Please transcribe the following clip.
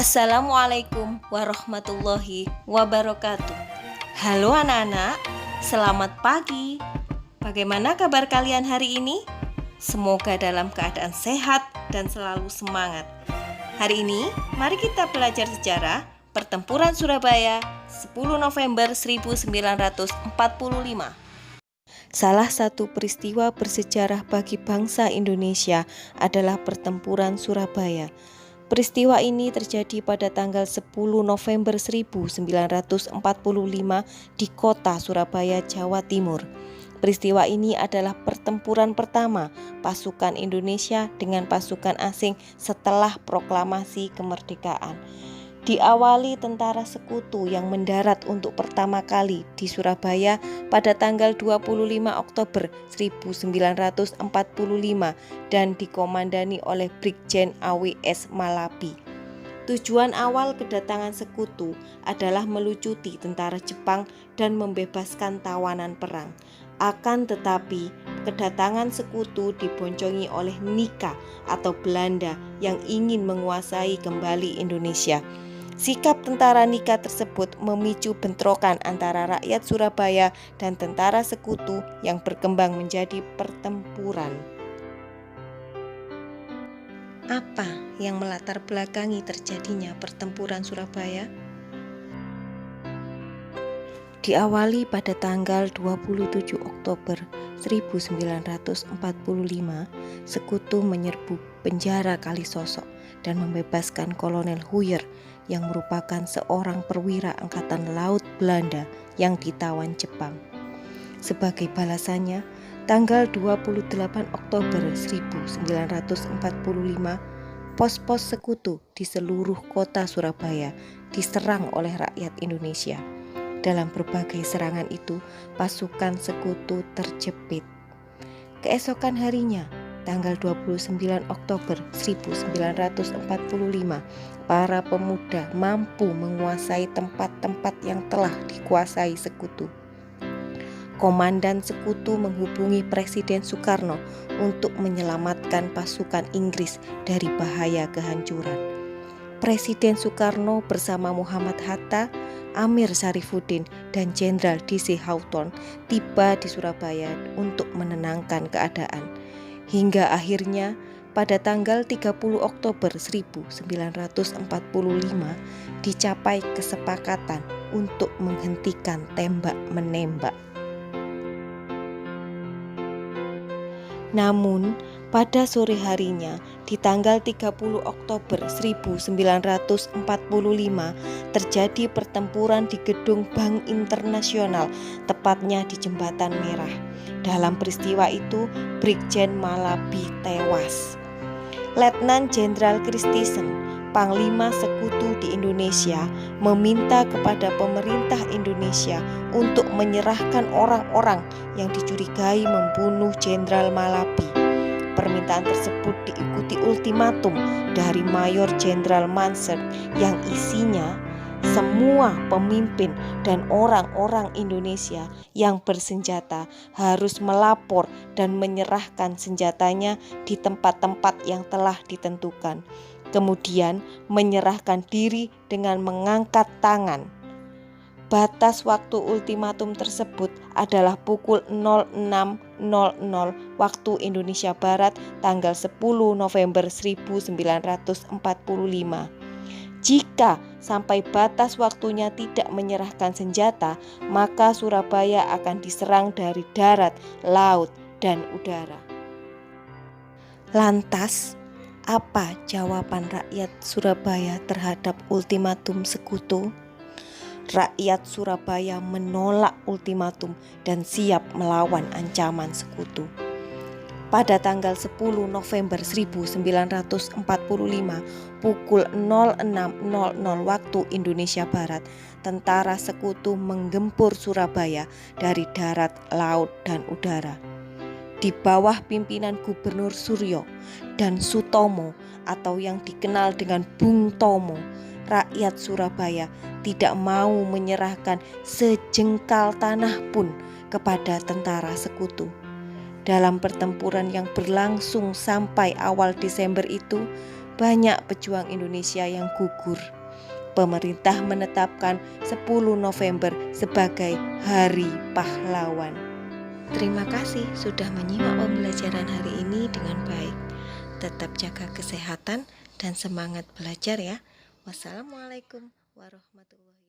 Assalamualaikum warahmatullahi wabarakatuh. Halo anak-anak, selamat pagi. Bagaimana kabar kalian hari ini? Semoga dalam keadaan sehat dan selalu semangat. Hari ini, mari kita belajar sejarah Pertempuran Surabaya 10 November 1945. Salah satu peristiwa bersejarah bagi bangsa Indonesia adalah Pertempuran Surabaya. Peristiwa ini terjadi pada tanggal 10 November 1945 di kota Surabaya, Jawa Timur. Peristiwa ini adalah pertempuran pertama pasukan Indonesia dengan pasukan asing setelah proklamasi kemerdekaan. Diawali tentara sekutu yang mendarat untuk pertama kali di Surabaya pada tanggal 25 Oktober 1945 dan dikomandani oleh Brigjen AWS Malabi. Tujuan awal kedatangan sekutu adalah melucuti tentara Jepang dan membebaskan tawanan perang. Akan tetapi, kedatangan sekutu diboncongi oleh Nika atau Belanda yang ingin menguasai kembali Indonesia. Sikap tentara Nika tersebut memicu bentrokan antara rakyat Surabaya dan tentara sekutu yang berkembang menjadi pertempuran. Apa yang melatar belakangi terjadinya pertempuran Surabaya? Diawali pada tanggal 27 Oktober 1945, sekutu menyerbu penjara Kalisosok dan membebaskan Kolonel Huyer yang merupakan seorang perwira Angkatan Laut Belanda yang ditawan Jepang. Sebagai balasannya, tanggal 28 Oktober 1945, pos-pos sekutu di seluruh kota Surabaya diserang oleh rakyat Indonesia. Dalam berbagai serangan itu, pasukan sekutu terjepit. Keesokan harinya, tanggal 29 Oktober 1945, para pemuda mampu menguasai tempat-tempat yang telah dikuasai sekutu. Komandan sekutu menghubungi Presiden Soekarno untuk menyelamatkan pasukan Inggris dari bahaya kehancuran. Presiden Soekarno bersama Muhammad Hatta, Amir Syarifuddin, dan Jenderal D.C. Houghton tiba di Surabaya untuk menenangkan keadaan. Hingga akhirnya pada tanggal 30 Oktober 1945 dicapai kesepakatan untuk menghentikan tembak-menembak. Namun, pada sore harinya, di tanggal 30 Oktober 1945, terjadi pertempuran di gedung Bank Internasional, tepatnya di Jembatan Merah. Dalam peristiwa itu, Brigjen Malabi tewas. Letnan Jenderal Christison, Panglima Sekutu di Indonesia, meminta kepada pemerintah Indonesia untuk menyerahkan orang-orang yang dicurigai membunuh Jenderal Malabi. Permintaan tersebut diikuti ultimatum dari Mayor Jenderal Mansert yang isinya semua pemimpin dan orang-orang Indonesia yang bersenjata harus melapor dan menyerahkan senjatanya di tempat-tempat yang telah ditentukan. Kemudian menyerahkan diri dengan mengangkat tangan. Batas waktu ultimatum tersebut adalah pukul 06.00 waktu Indonesia Barat tanggal 10 November 1945. Jika sampai batas waktunya tidak menyerahkan senjata, maka Surabaya akan diserang dari darat, laut, dan udara. Lantas, apa jawaban rakyat Surabaya terhadap ultimatum sekutu? Rakyat Surabaya menolak ultimatum dan siap melawan ancaman sekutu. Pada tanggal 10 November 1945, pukul 06.00 waktu Indonesia Barat, tentara sekutu menggempur Surabaya dari darat, laut, dan udara. Di bawah pimpinan Gubernur Suryo dan Sutomo atau yang dikenal dengan Bung Tomo, rakyat Surabaya tidak mau menyerahkan sejengkal tanah pun kepada tentara sekutu. Dalam pertempuran yang berlangsung sampai awal Desember itu, banyak pejuang Indonesia yang gugur. Pemerintah menetapkan 10 November sebagai Hari Pahlawan. Terima kasih sudah menyimak pembelajaran hari ini dengan baik. Tetap jaga kesehatan dan semangat belajar ya. Wassalamualaikum warahmatullahi wabarakatuh.